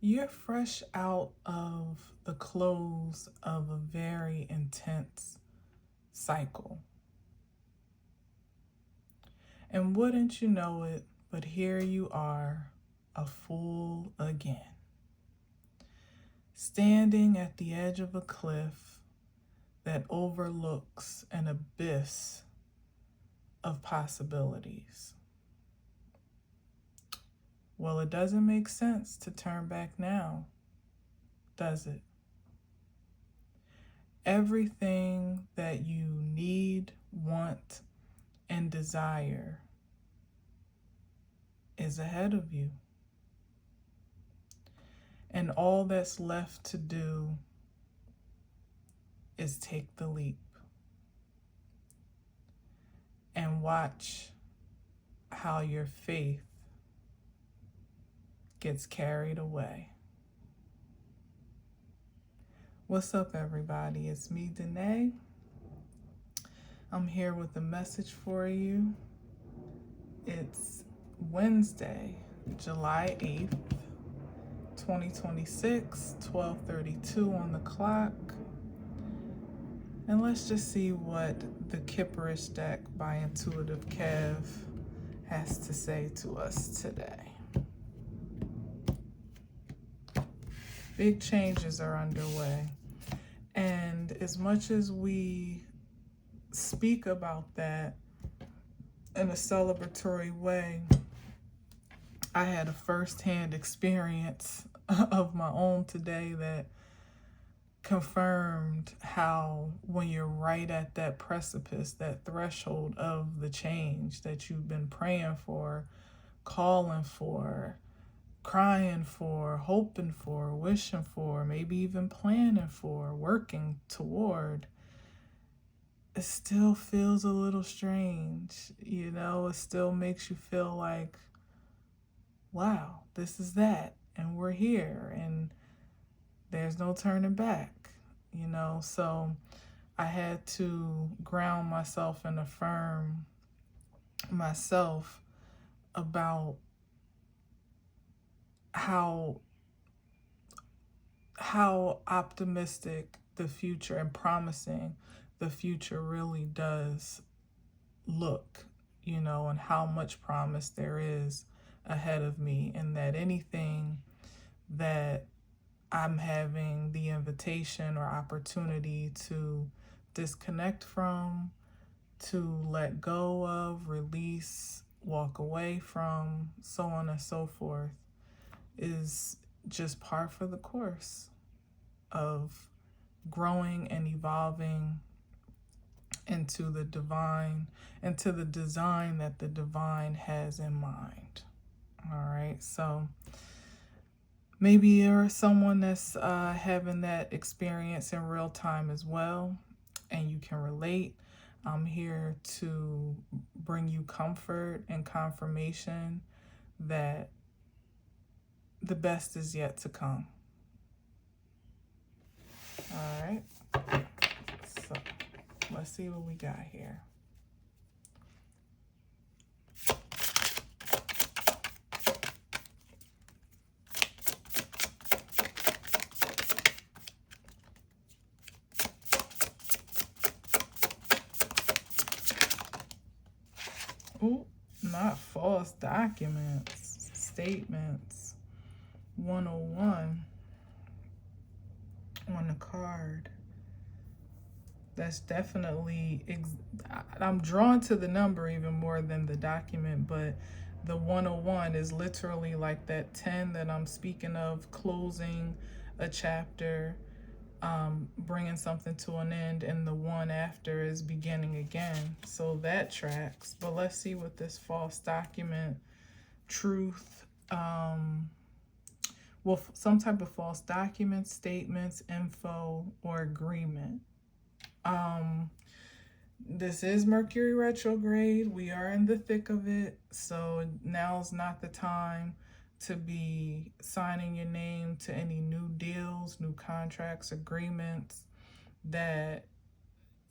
You're fresh out of the close of a very intense cycle. And wouldn't you know it, but here you are, a fool again, standing at the edge of a cliff that overlooks an abyss of possibilities. Well, it doesn't make sense to turn back now, does it? Everything that you need, want, and desire is ahead of you. And all that's left to do is take the leap and watch how your faith gets carried away. What's up, everybody? It's me, Danae. I'm here with a message for you. It's Wednesday, July 8th, 2026, 12:32 on the clock. And let's just see what the Kipperish deck by Intuitive Kev has to say to us today. Big changes are underway. And as much as we speak about that in a celebratory way, I had a firsthand experience of my own today that confirmed how when you're right at that precipice, that threshold of the change that you've been praying for, calling for, crying for, hoping for, wishing for, maybe even planning for, working toward, it still feels a little strange. It still makes you feel like, wow, this is that, and we're here, and there's no turning back, So I had to ground myself and affirm myself about how optimistic the future and promising the future really does look, and how much promise there is ahead of me, and that anything that I'm having the invitation or opportunity to disconnect from, to let go of, release, walk away from, so on and so forth, is just par for the course of growing and evolving into the divine, into the design that the divine has in mind. All right, so maybe you're someone that's having that experience in real time as well, and you can relate. I'm here to bring you comfort and confirmation that the best is yet to come. All right, so let's see what we got here. Ooh, not false documents, statements. 101 on the card. That's definitely, I'm drawn to the number even more than the document, but the 101 is literally like that 10 that I'm speaking of, closing a chapter, bringing something to an end, and the one after is beginning again. So that tracks. But let's see what this false document, truth, some type of false document, statements, info, or agreement. This is Mercury retrograde. We are in the thick of it. So now's not the time to be signing your name to any new deals, new contracts, agreements that,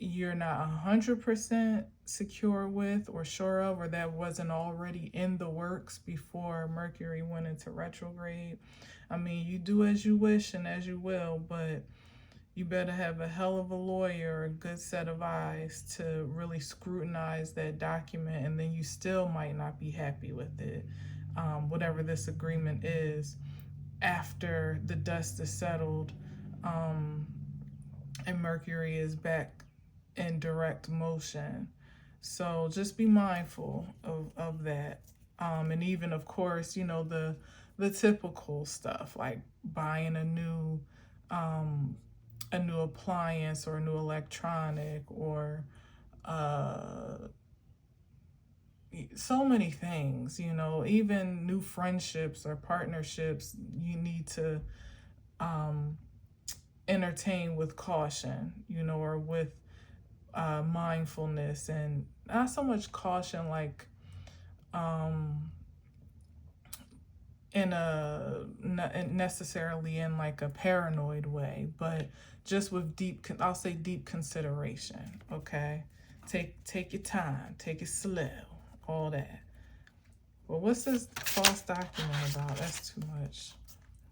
you're not 100% secure with or sure of, or that wasn't already in the works before Mercury went into retrograde. I mean, you do as you wish and as you will, but you better have a hell of a lawyer, a good set of eyes to really scrutinize that document, and then you still might not be happy with it, whatever this agreement is, after the dust is settled, and Mercury is back in direct motion. So just be mindful of that. And even, of course, you know, the typical stuff like buying a new appliance or a new electronic, or so many things, you know, even new friendships or partnerships, you need to entertain with caution, you know, or with mindfulness, and not so much caution like in a not necessarily in like a paranoid way, but just with I'll say deep consideration. Okay, take your time, take it slow, all that. Well, what's this false document about? That's too much.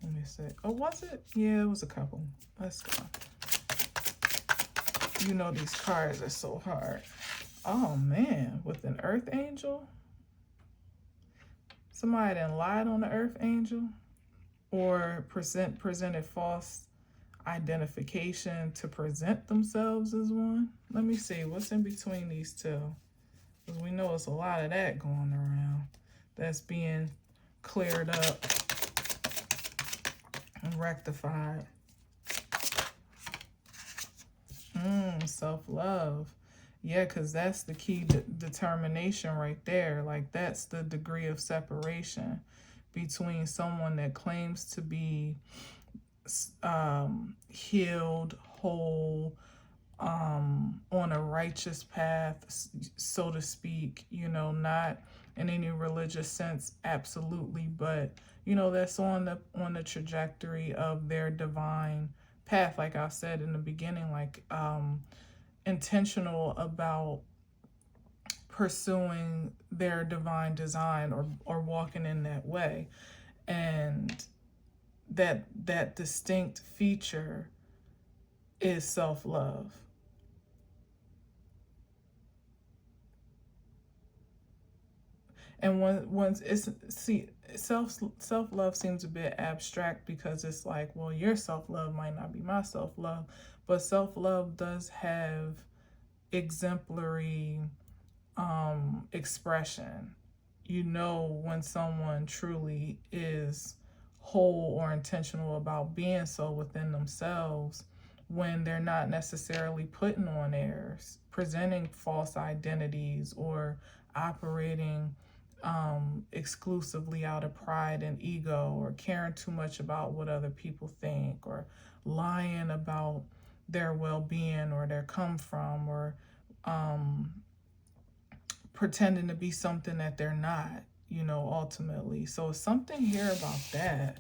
Let me see. Oh, was it? Yeah, it was a couple. Let's go. You know these cards are so hard. Oh man, with an earth angel? Somebody done lied on the earth angel? Or presented false identification to present themselves as one? Let me see, what's in between these two? Because we know it's a lot of that going around that's being cleared up and rectified. Self-love. Yeah, because that's the key determination right there. Like, that's the degree of separation between someone that claims to be healed, whole, on a righteous path, so to speak, you know, not in any religious sense, absolutely, but, you know, that's on the trajectory of their divine path, like I said in the beginning, like intentional about pursuing their divine design, or walking in that way. And that distinct feature is self-love. And once it's, see, self-love seems a bit abstract, because it's like, well, your self-love might not be my self-love, but self-love does have exemplary expression. You know when someone truly is whole or intentional about being so within themselves, when they're not necessarily putting on airs, presenting false identities, or operating exclusively out of pride and ego, or caring too much about what other people think, or lying about their well-being or their come from, or pretending to be something that they're not, you know, ultimately. So it's something here about that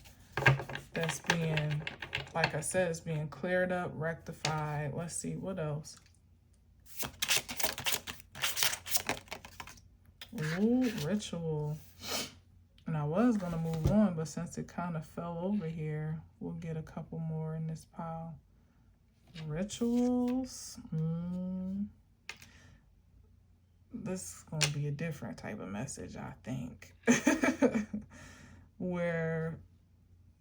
that's being, like I said, is being cleared up, rectified. Let's see, what else? Ooh, ritual. And I was going to move on, but since it kind of fell over here, we'll get a couple more in this pile. Rituals. This is going to be a different type of message, I think. Where,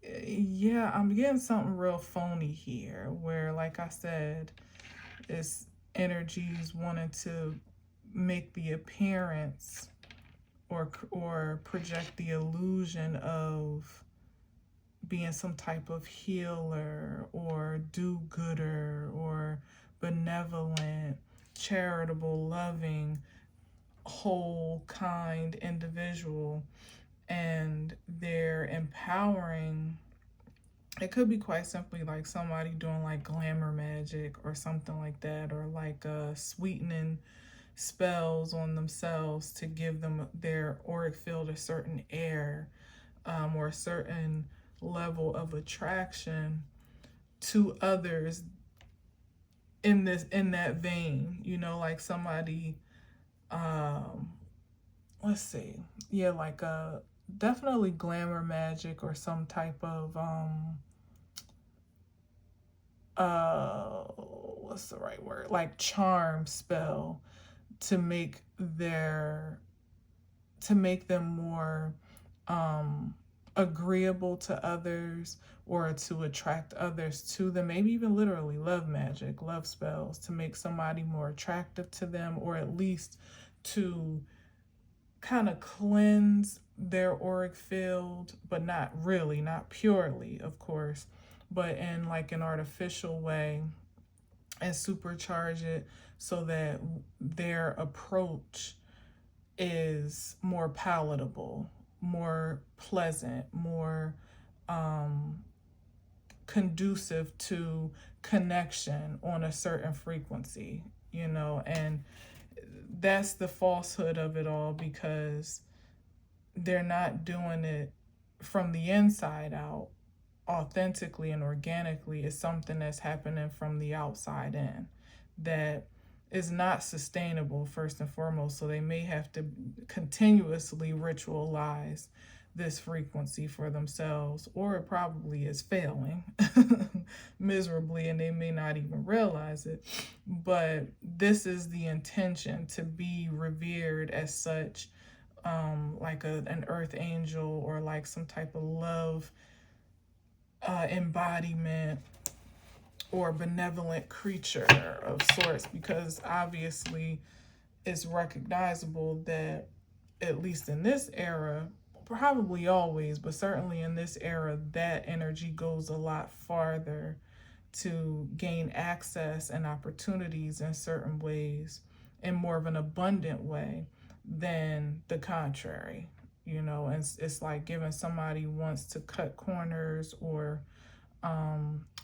yeah, I'm getting something real phony here, where, like I said, it's energies wanting to make the appearance or project the illusion of being some type of healer or do-gooder or benevolent, charitable, loving, whole, kind individual. And they're empowering. It could be quite simply like somebody doing like glamour magic or something like that, or like sweetening spells on themselves to give them their auric field a certain air, or a certain level of attraction to others in that vein, you know, like somebody, um let's see, yeah, like definitely glamour magic or some type of what's the right word, like charm spell to make them more agreeable to others, or to attract others to them. Maybe even literally love magic, love spells to make somebody more attractive to them, or at least to kind of cleanse their auric field, but not really, not purely, of course, but in like an artificial way, and supercharge it so that their approach is more palatable, more pleasant, more conducive to connection on a certain frequency, you know. And that's the falsehood of it all, because they're not doing it from the inside out authentically and organically. It's something that's happening from the outside in that is not sustainable, first and foremost. So they may have to continuously ritualize this frequency for themselves, or it probably is failing miserably and they may not even realize it. But this is the intention, to be revered as such, like an earth angel, or like some type of love embodiment or benevolent creature of sorts, because obviously it's recognizable that, at least in this era, probably always, but certainly in this era, that energy goes a lot farther to gain access and opportunities in certain ways, in more of an abundant way, than the contrary. You know, and it's like giving somebody wants to cut corners or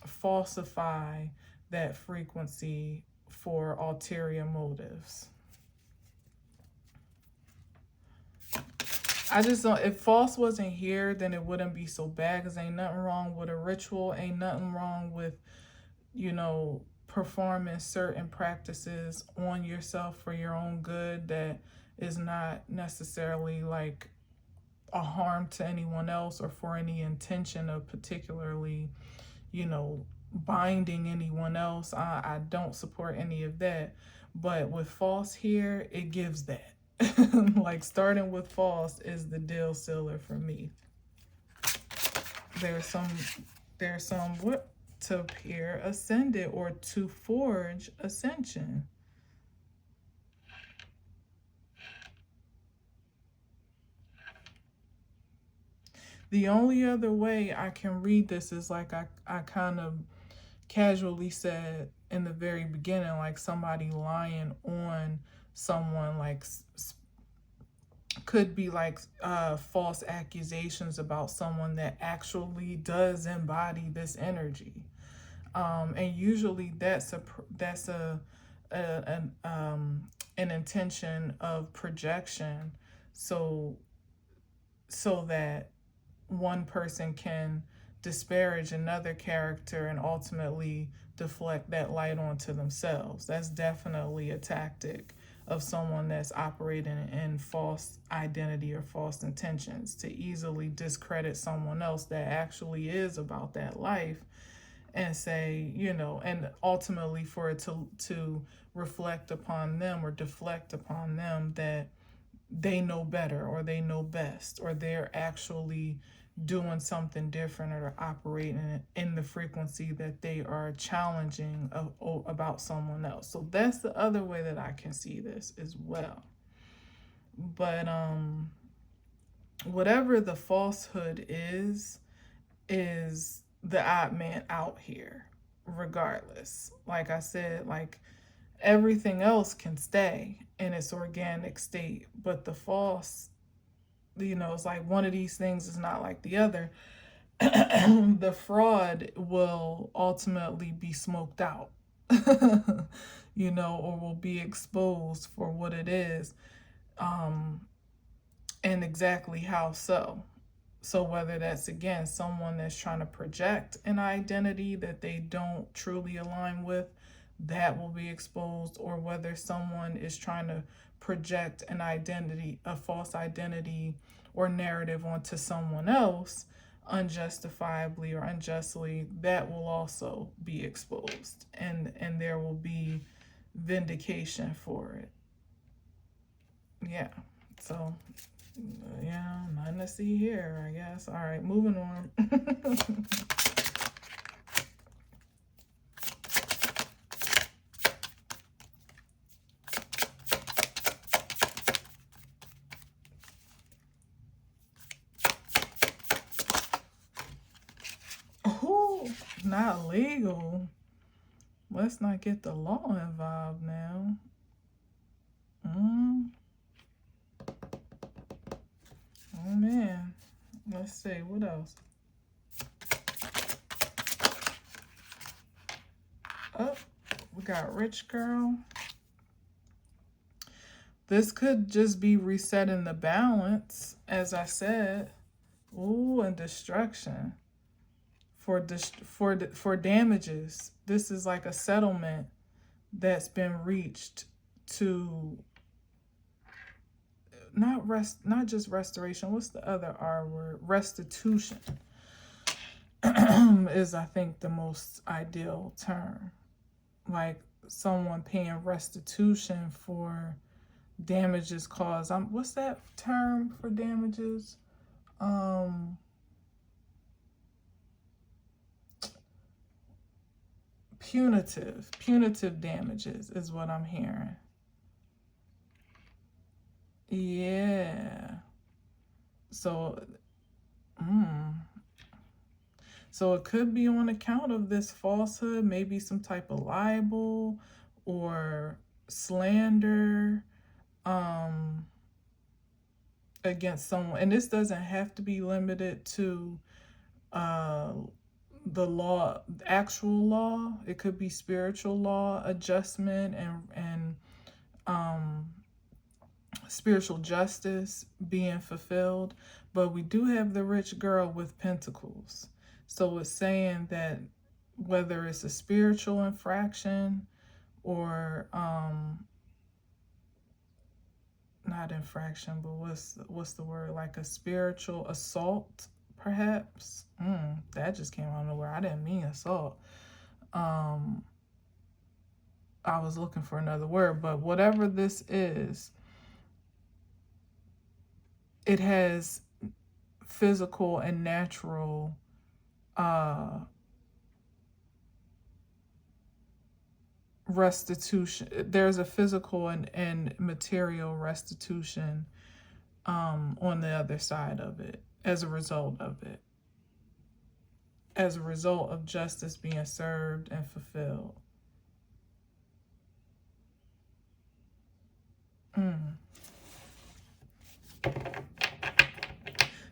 falsify that frequency for ulterior motives. I just don't, if false wasn't here, then it wouldn't be so bad, because ain't nothing wrong with a ritual, ain't nothing wrong with, you know, performing certain practices on yourself for your own good that is not necessarily like a harm to anyone else, or for any intention of particularly, you know, binding anyone else. I don't support any of that. But with false here, it gives that. Like starting with false is the deal sealer for me. There's some what, to appear ascended, or to forge ascension. The only other way I can read this is like I kind of casually said in the very beginning, like somebody lying on someone, like could be like false accusations about someone that actually does embody this energy. And usually that's an intention of projection, so that one person can disparage another character and ultimately deflect that light onto themselves. That's definitely a tactic of someone that's operating in false identity or false intentions, to easily discredit someone else that actually is about that life, and say, you know, and ultimately for it to reflect upon them or deflect upon them that they know better, or they know best, or they're actually doing something different, or operating in the frequency that they are challenging about someone else. So that's the other way that I can see this as well. But whatever the falsehood is the odd man out here, regardless. Like I said, like everything else can stay in its organic state, but the false, you know, it's like one of these things is not like the other. The fraud will ultimately be smoked out, you know, or will be exposed for what it is, and exactly how so. So whether that's, again, someone that's trying to project an identity that they don't truly align with, that will be exposed, or whether someone is trying to project an identity, a false identity or narrative onto someone else unjustifiably or unjustly, that will also be exposed, and there will be vindication for it. Yeah. So yeah, nothing to see here, I guess. All right, moving on. Oh, not legal. Let's not get the law involved now. Oh man. Let's see, what else? Oh, we got rich girl. This could just be resetting the balance, as I said. Ooh, and destruction for damages. This is like a settlement that's been reached to not just restoration. What's the other R word? Restitution is, I think, the most ideal term. Like someone paying restitution for damages caused. What's that term for damages? Punitive damages is what I'm hearing. Yeah. So, so it could be on account of this falsehood, maybe some type of libel or slander against someone. And this doesn't have to be limited to the law, actual law. It could be spiritual law adjustment and spiritual justice being fulfilled. But we do have the rich girl with pentacles. So it's saying that whether it's a spiritual infraction or not infraction, but what's the word? Like a spiritual assault, perhaps. That just came out of nowhere. I didn't mean assault. I was looking for another word, but whatever this is, it has physical and natural restitution. There's a physical and material restitution on the other side of it, as a result of it, as a result of justice being served and fulfilled.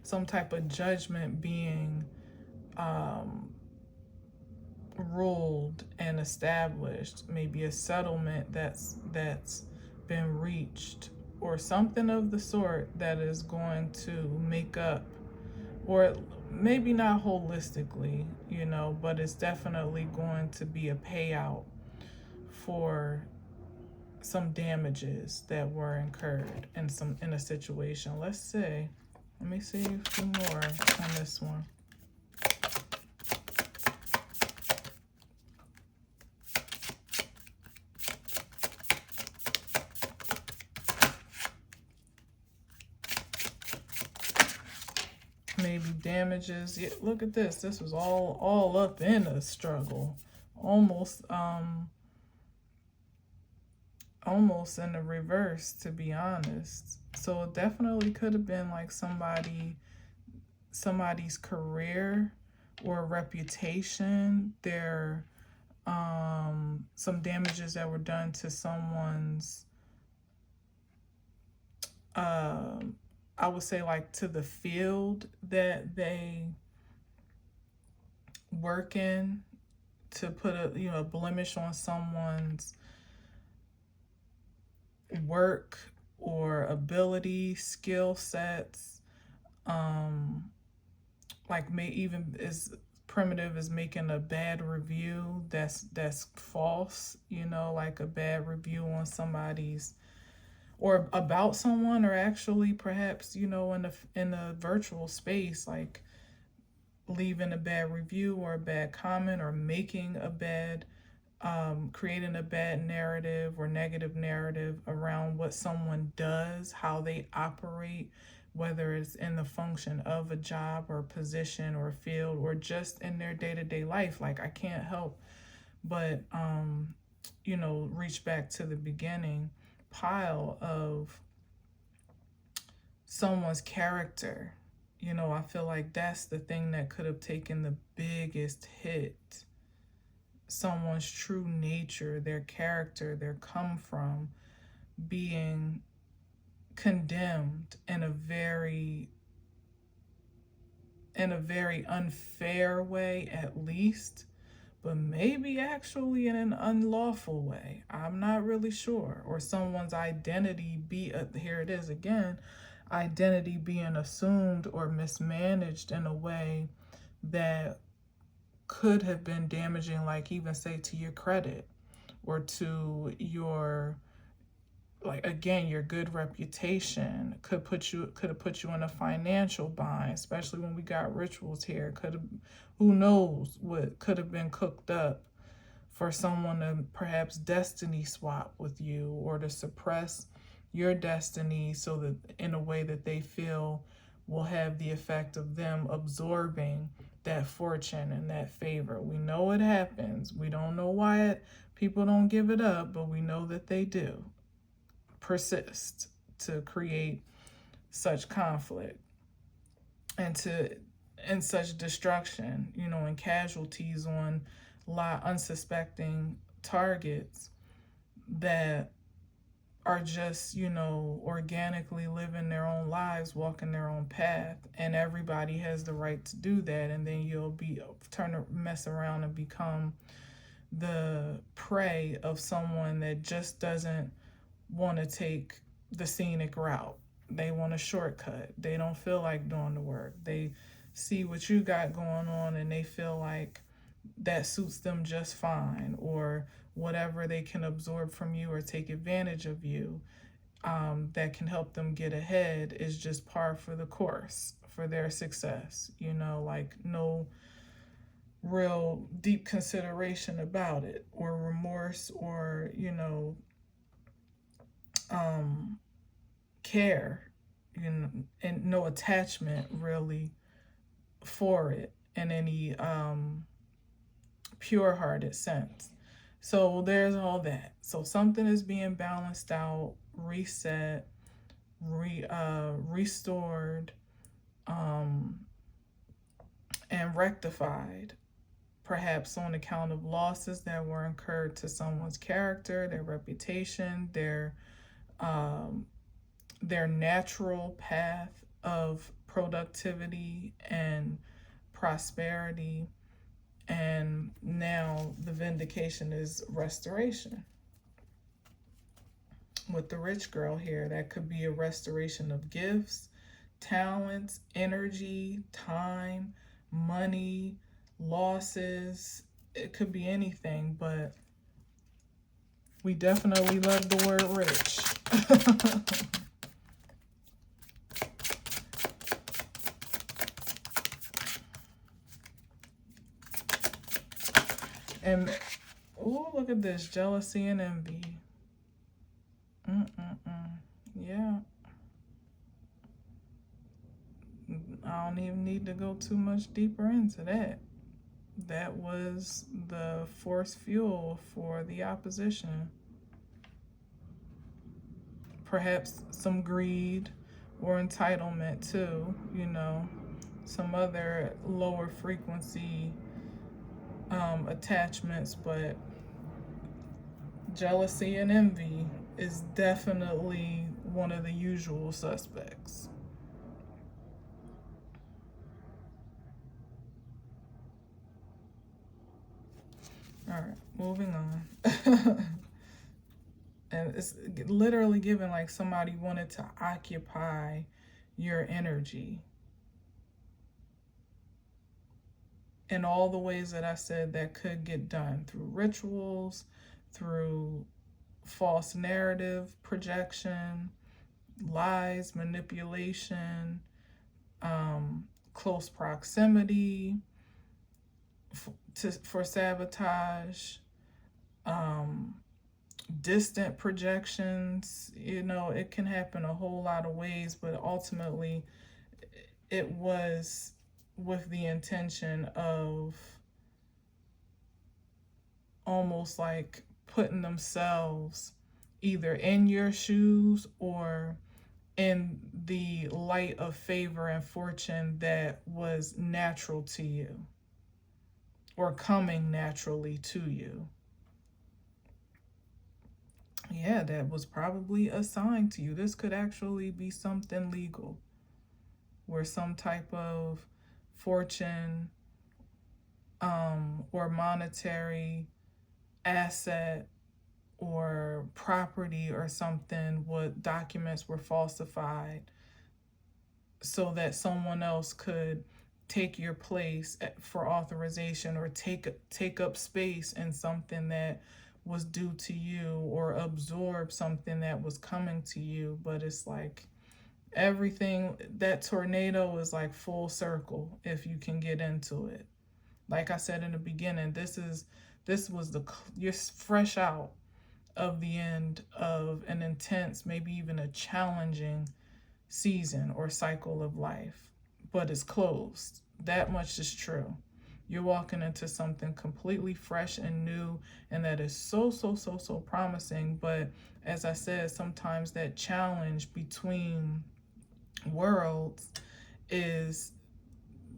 Some type of judgment being ruled and established, maybe a settlement that's been reached or something of the sort that is going to make up, or maybe not holistically, you know, but it's definitely going to be a payout for some damages that were incurred in a situation. Let's see. Let me see a few more on this one. Maybe damages. Yeah, look at this. This was all up in a struggle. Almost in the reverse, to be honest. So it definitely could have been like somebody's career or reputation. Their some damages that were done to someone's I would say, like, to the field that they work in, to put a blemish on someone's work or ability, skill sets, like may even is primitive is making a bad review that's false, you know, like a bad review on somebody's or about someone, or actually perhaps, you know, in a virtual space, like leaving a bad review or a bad comment, or making a bad creating a bad narrative or negative narrative around what someone does, how they operate, whether it's in the function of a job or position or field, or just in their day-to-day life. Like, I can't help but you know, reach back to the beginning pile of someone's character. You know, I feel like that's the thing that could have taken the biggest hit. Someone's true nature, their character, their come from, being condemned in a very unfair way, at least, but maybe actually in an unlawful way. I'm not really sure. Or someone's identity here it is again, identity being assumed or mismanaged in a way that could have been damaging, like even say to your credit, or to your, like, again, your good reputation. Could have put you in a financial bind, especially when we got rituals here. Who knows what could have been cooked up for someone to perhaps destiny swap with you, or to suppress your destiny so that in a way that they feel will have the effect of them absorbing that fortune and that favor. We know it happens. We don't know why people don't give it up, but we know that they do persist to create such conflict and such destruction, you know, and casualties on unsuspecting targets that are just, you know, organically living their own lives, walking their own path, and everybody has the right to do that. And then you'll mess around and become the prey of someone that just doesn't want to take the scenic route. They want a shortcut. They don't feel like doing the work. They see what you got going on and they feel like that suits them just fine, or whatever they can absorb from you or take advantage of you that can help them get ahead is just par for the course for their success. You know, like no real deep consideration about it, or remorse, or, you know, care, you know, and no attachment really for it in any pure-hearted sense. So there's all that. So something is being balanced out, reset, restored, and rectified, perhaps on account of losses that were incurred to someone's character, their reputation, their natural path of productivity and prosperity. And now the vindication is restoration. With the rich girl here, that could be a restoration of gifts, talents, energy, time, money, losses. It could be anything, but we definitely love the word rich. And, oh, look at this, jealousy and envy. Yeah. I don't even need to go too much deeper into that. That was the force fuel for the opposition. Perhaps some greed or entitlement too, you know, some other lower frequency attachments, but jealousy and envy is definitely one of the usual suspects. All right, moving on. And it's literally given like somebody wanted to occupy your energy. in all the ways that I said that could get done, through rituals, through false narrative projection, lies, manipulation, close proximity for sabotage, um, distant projections. It can happen a whole lot of ways, but ultimately it was with the intention of almost like putting themselves either in your shoes or in the light of favor and fortune that was natural to you or coming naturally to you. Yeah, that was probably assigned to you. This could actually be something legal, where some type of fortune or monetary asset or property or something, what documents were falsified so that someone else could take your place for authorization, or take up space in something that was due to you, or absorb something that was coming to you. But it's like everything, that tornado is like full circle if you can get into it. Like I said in the beginning, you're fresh out of the end of an intense, maybe even a challenging season or cycle of life, but it's closed. That much is true. You're walking into something completely fresh and new, and that is so, so, so, so promising. But as I said, sometimes that challenge between worlds is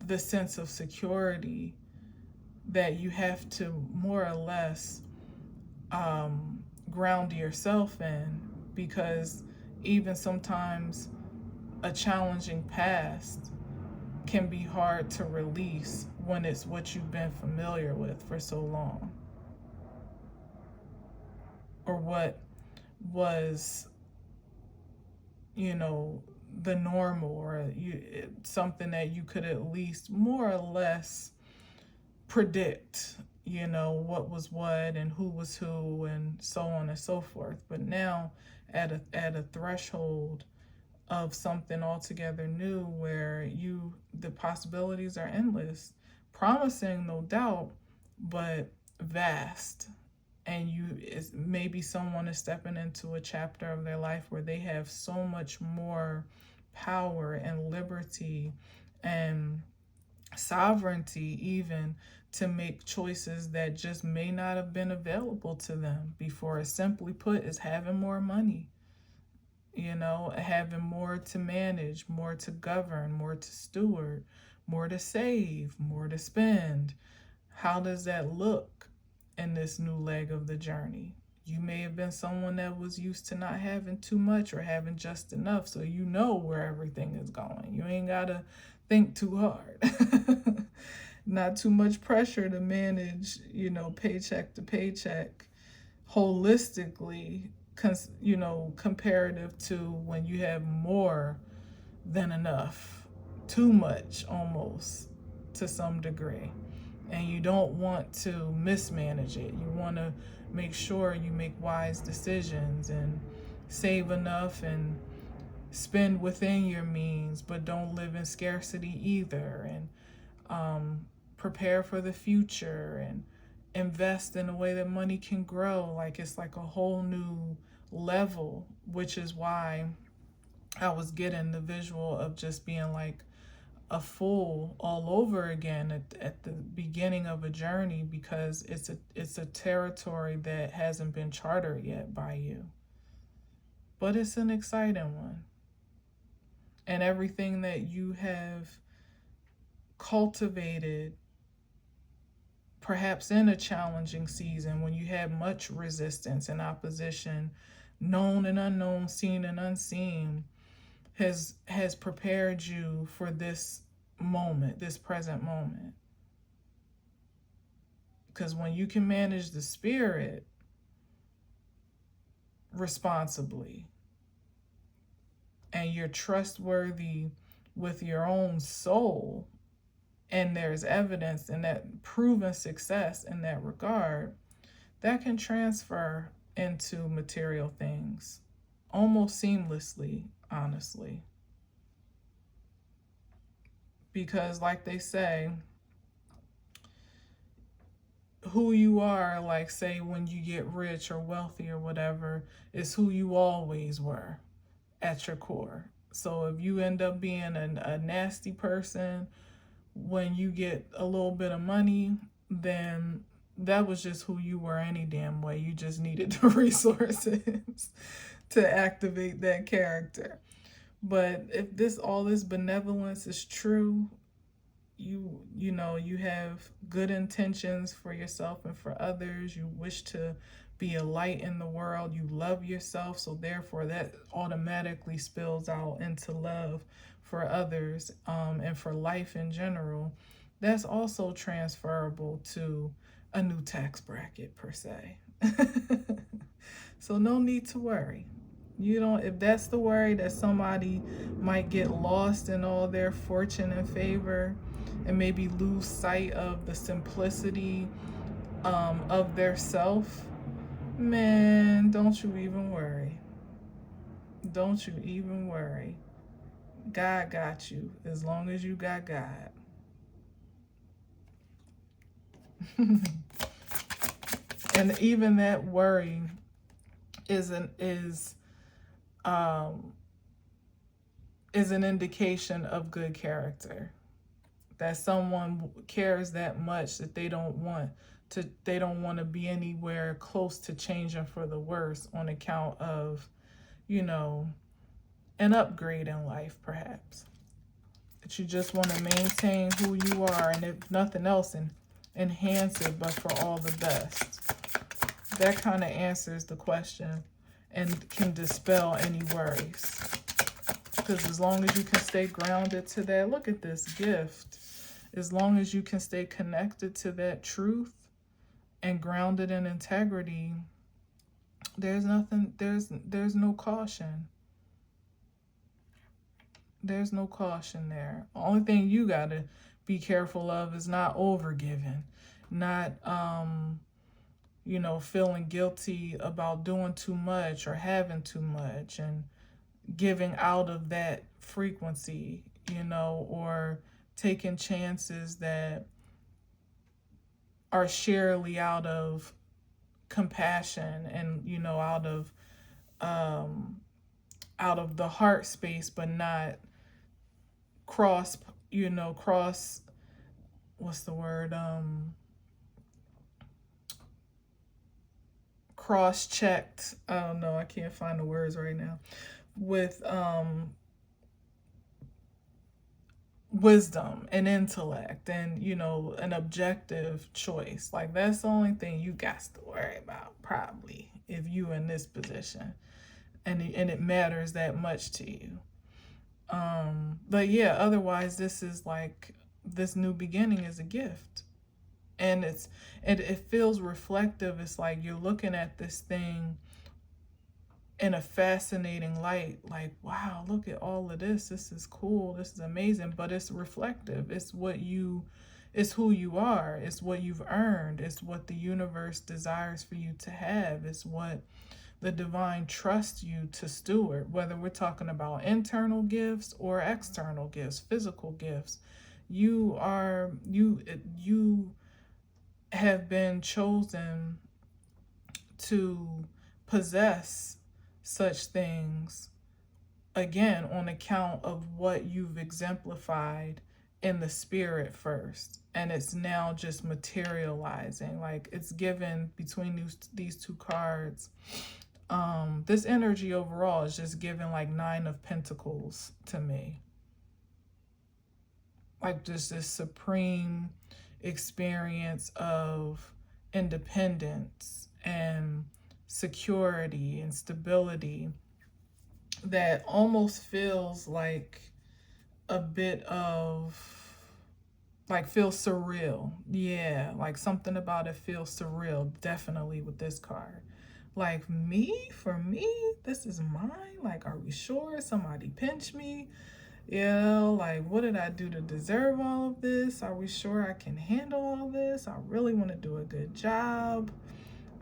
the sense of security that you have to more or less ground yourself in, because even sometimes a challenging past can be hard to release when it's what you've been familiar with for so long, or what was, the normal, or something that you could at least more or less predict, what was what and who was who and so on and so forth. But now at a threshold of something altogether new, where the possibilities are endless, promising, no doubt, but vast. And maybe someone is stepping into a chapter of their life where they have so much more power and liberty and sovereignty, even to make choices that just may not have been available to them before. Simply put, is having more money, having more to manage, more to govern, more to steward, more to save, more to spend. How does that look in this new leg of the journey? You may have been someone that was used to not having too much or having just enough, so you know where everything is going. You ain't got to think too hard. Not too much pressure to manage, paycheck to paycheck holistically, comparative to when you have more than enough, too much almost to some degree. And you don't want to mismanage it. You want to make sure you make wise decisions and save enough and spend within your means, but don't live in scarcity either. And prepare for the future and invest in a way that money can grow. Like it's like a whole new level, which is why I was getting the visual of just being like a fool all over again at the beginning of a journey, because it's a territory that hasn't been chartered yet by you, but it's an exciting one. And everything that you have cultivated, perhaps in a challenging season when you had much resistance and opposition, known and unknown, seen and unseen, has prepared you for this moment, this present moment. Because when you can manage the spirit responsibly, and you're trustworthy with your own soul, and there's evidence and that proven success in that regard, that can transfer into material things almost seamlessly, honestly. Because, like they say, who you are, like, say, when you get rich or wealthy or whatever, is who you always were at your core. So if you end up being a nasty person when you get a little bit of money, then that was just who you were any damn way. You just needed the resources to activate that character. But if this all this benevolence is true, you know, you have good intentions for yourself and for others. You wish to be a light in the world. You love yourself, so therefore that automatically spills out into love for others, and for life in general. That's also transferable to a new tax bracket per se. So no need to worry. You don't, if that's the worry that somebody might get lost in all their fortune and favor and maybe lose sight of the simplicity of their self, man, don't you even worry. Don't you even worry. God got you as long as you got God. And even that worry is an indication of good character. That someone cares that much that they don't want to be anywhere close to changing for the worse on account of, you know, an upgrade in life, perhaps. That you just want to maintain who you are, and if nothing else, enhance it, but for all the best. That kind of answers the question and can dispel any worries. Because as long as you can stay grounded to that, look at this gift. As long as you can stay connected to that truth and grounded in integrity, there's no caution. There's no caution there. The only thing you gotta be careful of is not overgiving, not you know, feeling guilty about doing too much or having too much and giving out of that frequency, you know, or taking chances that are sheerly out of compassion and, you know, out of the heart space, but not cross, you know, what's the word, cross-checked, I don't know, I can't find the words right now, with wisdom and intellect and, you know, an objective choice. Like, that's the only thing you got to worry about, probably, if you in this position and it matters that much to you. But yeah, otherwise, this is like, this new beginning is a gift. And it feels reflective. It's like you're looking at this thing in a fascinating light, like, wow, look at all of this. This is cool. This is amazing. But it's reflective. It's it's who you are. It's what you've earned. It's what the universe desires for you to have. It's what the divine trusts you to steward, whether we're talking about internal gifts or external gifts, physical gifts. You have been chosen to possess such things, again, on account of what you've exemplified in the spirit first, and it's now just materializing. Like, it's given between these two cards. This energy overall is just given like 9 of Pentacles to me. Like, just this supreme experience of independence and security and stability that almost feels like a bit of, like, feels surreal. Yeah, like something about it feels surreal, definitely, with this card. Like, for me, this is mine? Like, are we sure? Somebody pinch me? You know, like, what did I do to deserve all of this? Are we sure I can handle all this? I really want to do a good job.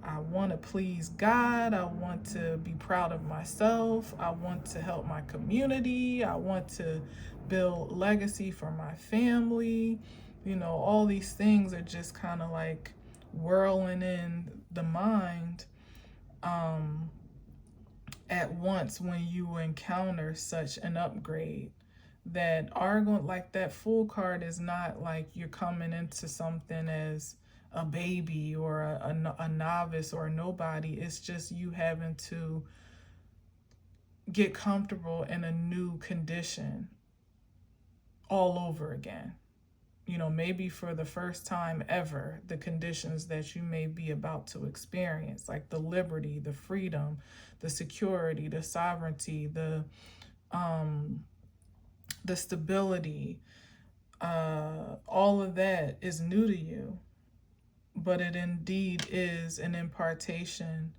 I want to please God. I want to be proud of myself. I want to help my community. I want to build legacy for my family. You know, all these things are just kind of like whirling in the mind at once when you encounter such an upgrade that are going, like, that full card is not like you're coming into something as a baby or a novice or a nobody. It's just you having to get comfortable in a new condition all over again. You know, maybe for the first time ever, the conditions that you may be about to experience, like the liberty, the freedom, the security, the sovereignty, the stability, all of that is new to you. But it indeed is an impartation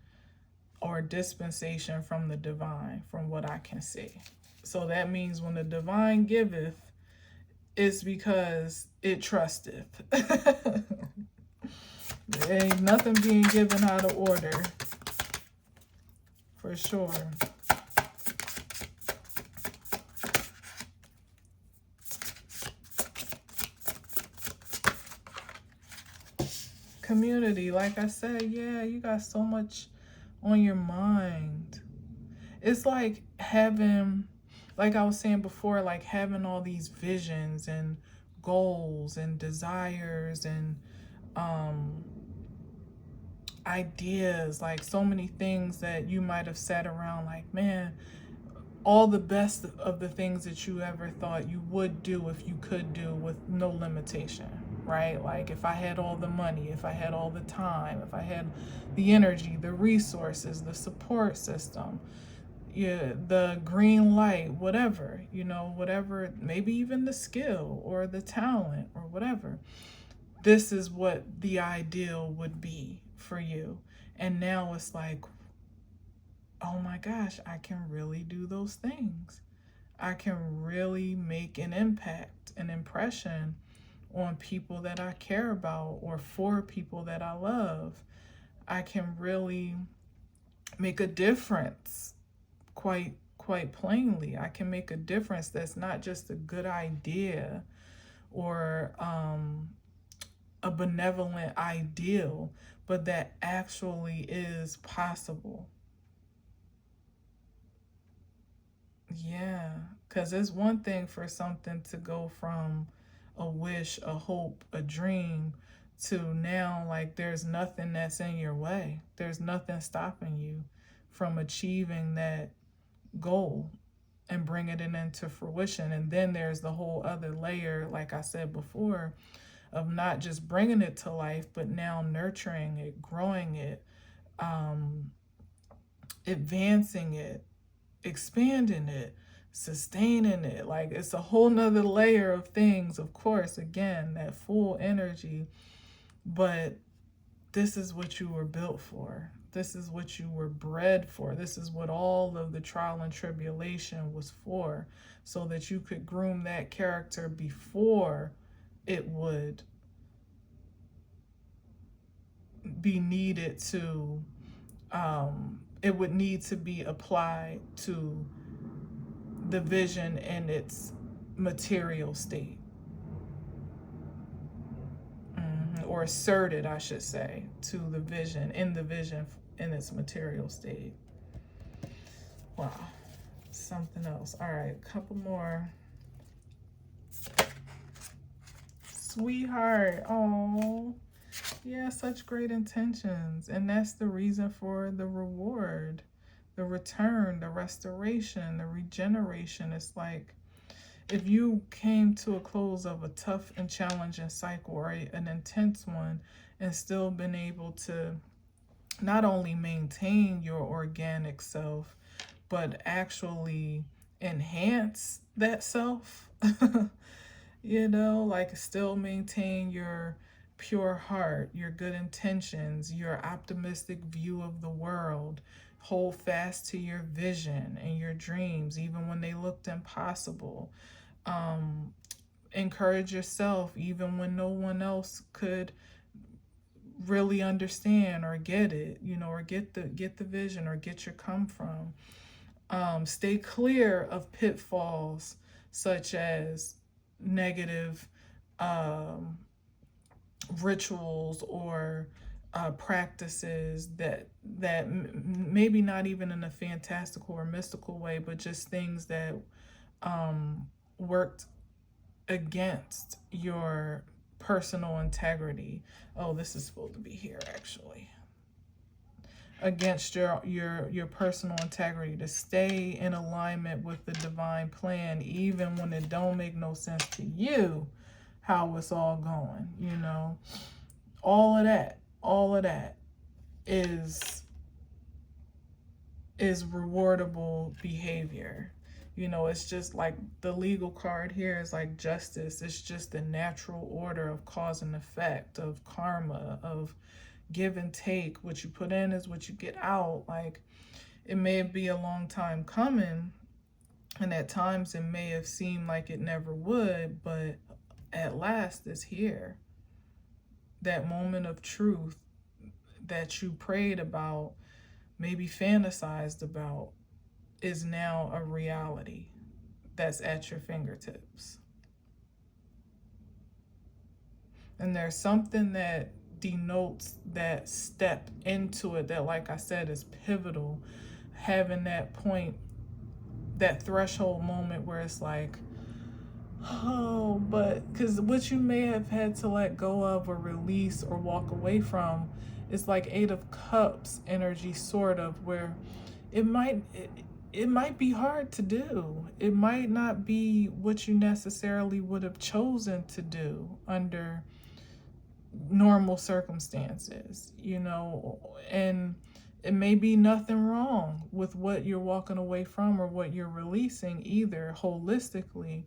or dispensation from the divine, from what I can see. So that means when the divine giveth, it's because it trusteth. There ain't nothing being given out of order, for sure. Community, like I said, yeah, you got so much on your mind. It's like having, like I was saying before, like having all these visions and goals and desires and ideas, like so many things that you might have sat around like, man, all the best of the things that you ever thought you would do if you could do with no limitation, right? Like if I had all the money, if I had all the time, if I had the energy, the resources, the support system, yeah, the green light, whatever, you know, whatever, maybe even the skill or the talent or whatever. This is what the ideal would be for you. And now it's like, oh my gosh, I can really do those things. I can really make an impact, an impression on people that I care about or for people that I love. I can really make a difference quite plainly. I can make a difference that's not just a good idea or a benevolent ideal, but that actually is possible. Yeah, because it's one thing for something to go from a wish, a hope, a dream to now, like, there's nothing that's in your way. There's nothing stopping you from achieving that goal and bringing it into fruition. And then there's the whole other layer, like I said before, of not just bringing it to life, but now nurturing it, growing it, advancing it, expanding it, sustaining it. Like, it's a whole nother layer of things, of course, again, that full energy. But this is what you were built for. This is what you were bred for. This is what all of the trial and tribulation was for, so that you could groom that character before it would be needed to, it would need to be applied to the vision in its material state. Or asserted, I should say, to the vision, in the vision in its material state. Wow. Something else. All right, a couple more. Sweetheart. Oh, yeah, such great intentions. And that's the reason for the reward, the return, the restoration, the regeneration. It's like, if you came to a close of a tough and challenging cycle or an intense one and still been able to not only maintain your organic self, but actually enhance that self, you know, like still maintain your pure heart, your good intentions, your optimistic view of the world, Hold fast to your vision and your dreams, even when they looked impossible. Encourage yourself, even when no one else could really understand or get it, you know, or get the vision or get your come from. Stay clear of pitfalls such as negative rituals or practices that maybe not even in a fantastical or mystical way, but just things that worked against your personal integrity. Oh, this is supposed to be here actually. Against your personal integrity, to stay in alignment with the divine plan, even when it don't make no sense to you how it's all going, you know. All of that is rewardable behavior. You know, it's just like the legal card here is like justice. It's just the natural order of cause and effect, of karma, of give and take. What you put in is what you get out. Like, it may be a long time coming, and at times it may have seemed like it never would, but at last it's here. That moment of truth that you prayed about, maybe fantasized about, is now a reality that's at your fingertips. And there's something that denotes that step into it that, like I said, is pivotal. Having that point, that threshold moment where it's like, oh, but because what you may have had to let go of or release or walk away from is like Eight of Cups energy, sort of, where it might be hard to do. It might not be what you necessarily would have chosen to do under normal circumstances, you know, and it may be nothing wrong with what you're walking away from or what you're releasing either holistically,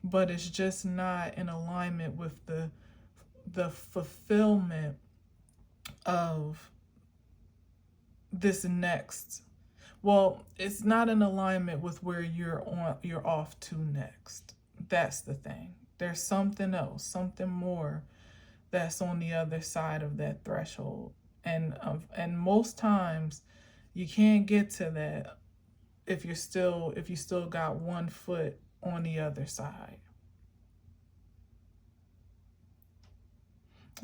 but it's just not in alignment with the fulfillment of this next. Well, it's not in alignment with where you're off to next. That's the thing. There's something else, something more that's on the other side of that threshold. And most times you can't get to that if you still got one foot on the other side.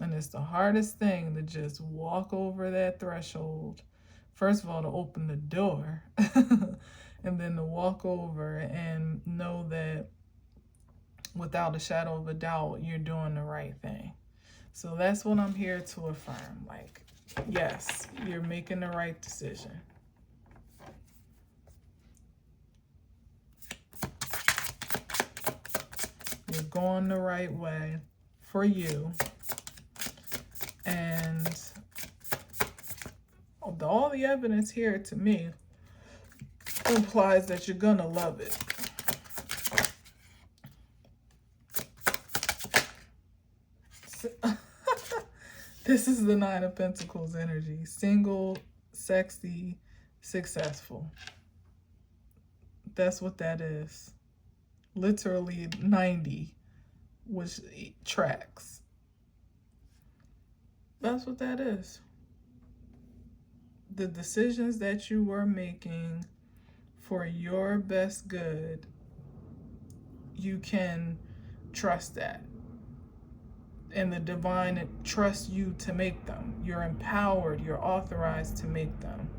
And it's the hardest thing to just walk over that threshold. First of all, to open the door and then to walk over and know that without a shadow of a doubt, you're doing the right thing. So that's what I'm here to affirm. Like, yes, you're making the right decision. You're going the right way for you. And all the evidence here to me implies that you're gonna love it. This is the Nine of Pentacles energy. Single, sexy, successful. That's what that is. Literally 90, which tracks. That's what that is. The decisions that you were making for your best good, you can trust that. And the divine trusts you to make them. You're empowered, you're authorized to make them.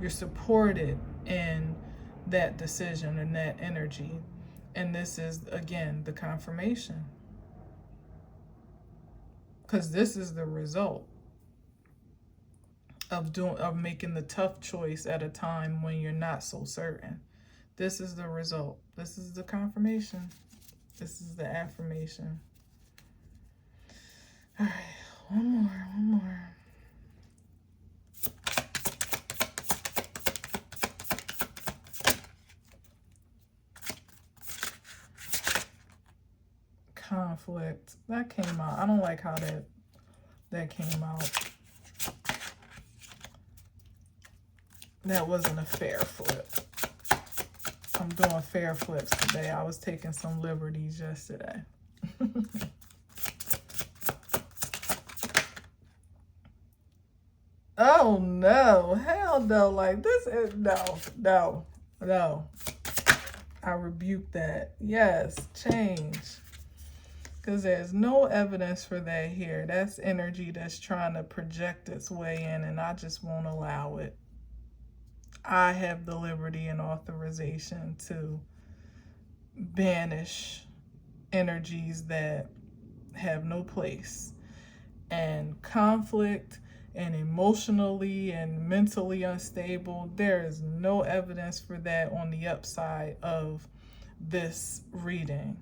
You're supported in that decision and that energy. And this is, again, the confirmation. Because this is the result of making the tough choice at a time when you're not so certain. This is the result. This is the confirmation. This is the affirmation. All right, one more. Conflict. That came out. I don't like how that came out. That wasn't a fair flip. I'm doing fair flips today. I was taking some liberties yesterday. Oh no, hell no. Like this is no. I rebuke that. Yes, change. Because there's no evidence for that here. That's energy that's trying to project its way in, and I just won't allow it. I have the liberty and authorization to banish energies that have no place. And conflict and emotionally and mentally unstable, there is no evidence for that on the upside of this reading.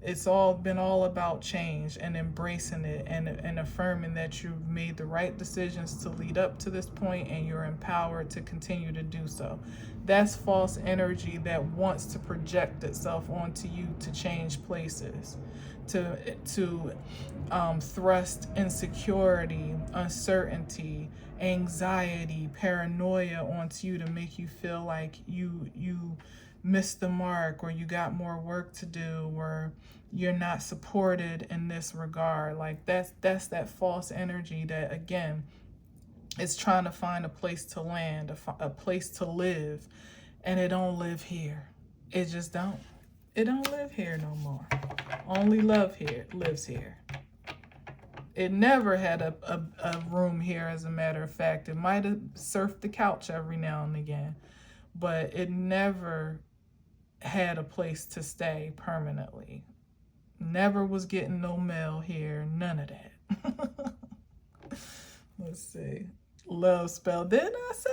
It's all been all about change and embracing it and affirming that you've made the right decisions to lead up to this point and you're empowered to continue to do so. That's false energy that wants to project itself onto you to change places, to thrust insecurity, uncertainty, anxiety, paranoia onto you to make you feel like you missed the mark, or you got more work to do, or you're not supported in this regard. Like that's that false energy that, again, is trying to find a place to land, a place to live, and it don't live here. It just don't. It don't live here no more. Only love here lives here. It never had a room here, as a matter of fact. It might have surfed the couch every now and again, but it never had a place to stay permanently. Never was getting no mail here, none of that. Let's see. Love spell. Didn't I say?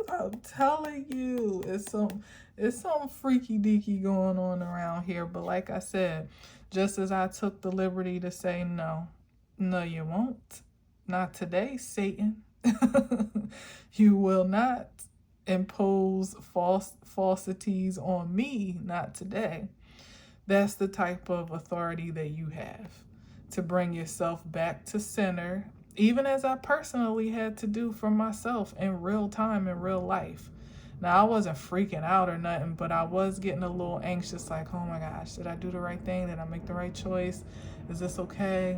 I'm telling you, it's some freaky deaky going on around here. But like I said, just as I took the liberty to say no, you won't. Not today, Satan. You will not impose falsities on me, not today. That's the type of authority that you have to bring yourself back to center, even as I personally had to do for myself in real time, in real life. Now, I wasn't freaking out or nothing, but I was getting a little anxious, like, oh my gosh, did I do the right thing? Did I make the right choice? Is this okay?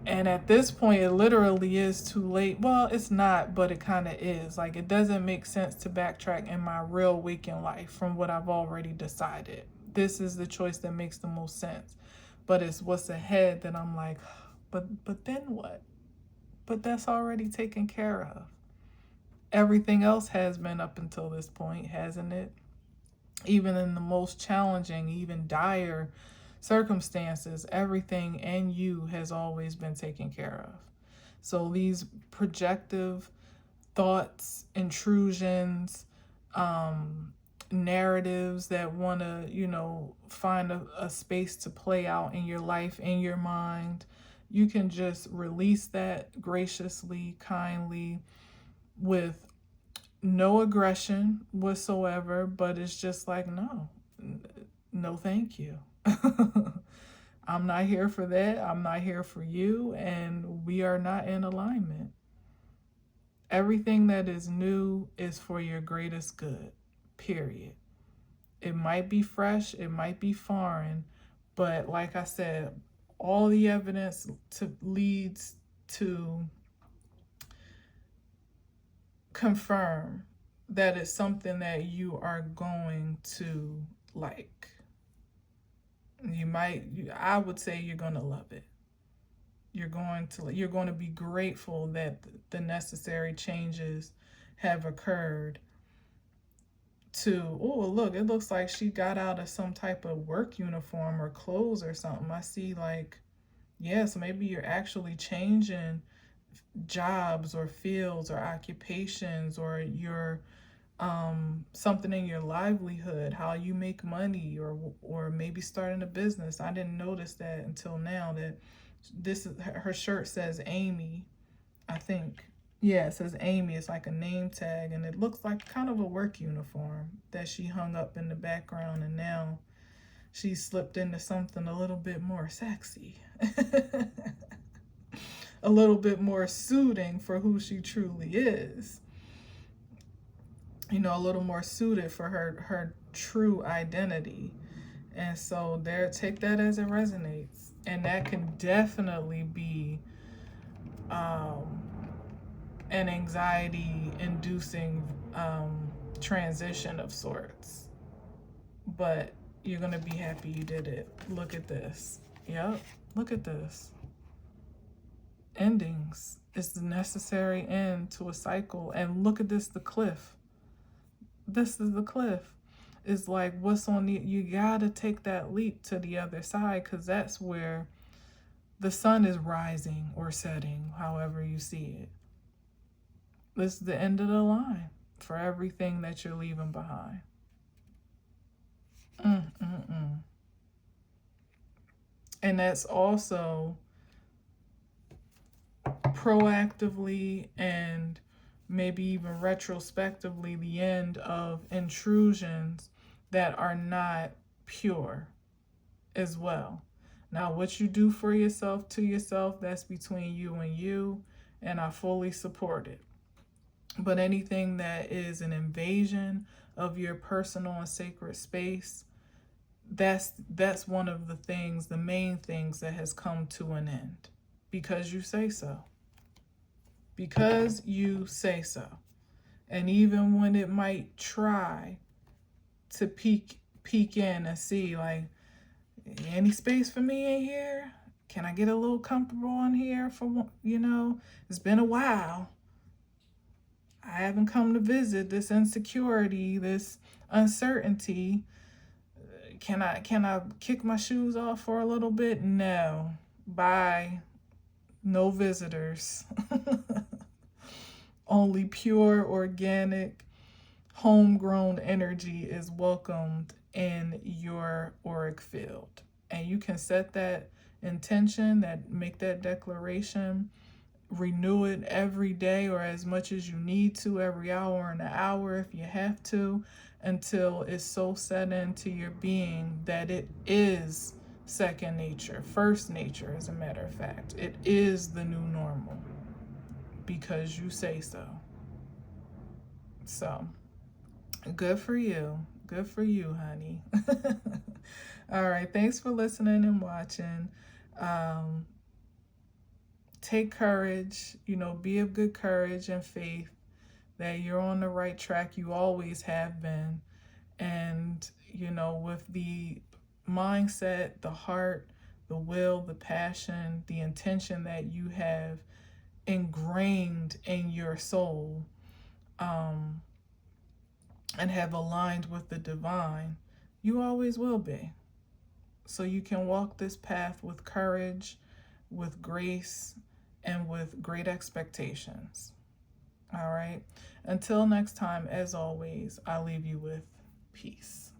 And at this point, it literally is too late. Well, it's not, but it kind of is. Like, it doesn't make sense to backtrack in my real waking life from what I've already decided. This is the choice that makes the most sense. But it's what's ahead that I'm like, but then what? But that's already taken care of. Everything else has been up until this point, hasn't it? Even in the most challenging, even dire circumstances, everything and you has always been taken care of. So these projective thoughts, intrusions, narratives that want to, find a space to play out in your life, in your mind, you can just release that graciously, kindly, with no aggression whatsoever, but it's just like, no, thank you. I'm not here for that. I'm not here for you, and we are not in alignment. Everything that is new is for your greatest good, period. It might be fresh, it might be foreign, but like I said, all the evidence leads to confirm that it's something that you are going to like. I would say you're going to love it. You're going to be grateful that the necessary changes have occurred to, oh, look, it looks like she got out of some type of work uniform or clothes or something. I see, like, yes, maybe you're actually changing jobs or fields or occupations, or your something in your livelihood, how you make money, or maybe starting a business. I didn't notice that until now, that this is, her shirt says Amy, I think. Yeah, it says Amy. It's like a name tag, and it looks like kind of a work uniform that she hung up in the background, and now she slipped into something a little bit more sexy. A little bit more suiting for who she truly is. you know, a little more suited for her true identity. And so there, take that as it resonates. And that can definitely be um, an anxiety inducing transition of sorts. But you're going to be happy you did it. Look at this. Yep. Look at this. Endings. It's the necessary end to a cycle. And look at this, the cliff. This is the cliff. It's like, what's on the, you gotta take that leap to the other side, because that's where the sun is rising or setting, however you see it. This is the end of the line for everything that you're leaving behind. And that's also proactively and maybe even retrospectively the end of intrusions that are not pure as well. Now, what you do for yourself, to yourself, that's between you and you, and I fully support it. But anything that is an invasion of your personal and sacred space, that's one of the things, the main things that has come to an end, because you say so. Because you say so. And even when it might try to peek in and see, like, any space for me in here? Can I get a little comfortable in here for, you know, it's been a while. I haven't come to visit. This insecurity, this uncertainty. Can I kick my shoes off for a little bit? No. Bye. No visitors. Only pure, organic, homegrown energy is welcomed in your auric field. And you can set that intention, that make that declaration, renew it every day or as much as you need to, every hour and an hour if you have to, until it's so set into your being that it is second nature, first nature, as a matter of fact. It is the new normal because you say so. So, good for you. Good for you, honey. All right. Thanks for listening and watching. Take courage, you know, be of good courage and faith that you're on the right track. You always have been. And, you know, with the mindset, the heart, the will, the passion, the intention that you have ingrained in your soul, and have aligned with the divine, you always will be. So you can walk this path with courage, with grace, and with great expectations. All right. Until next time, as always, I leave you with peace.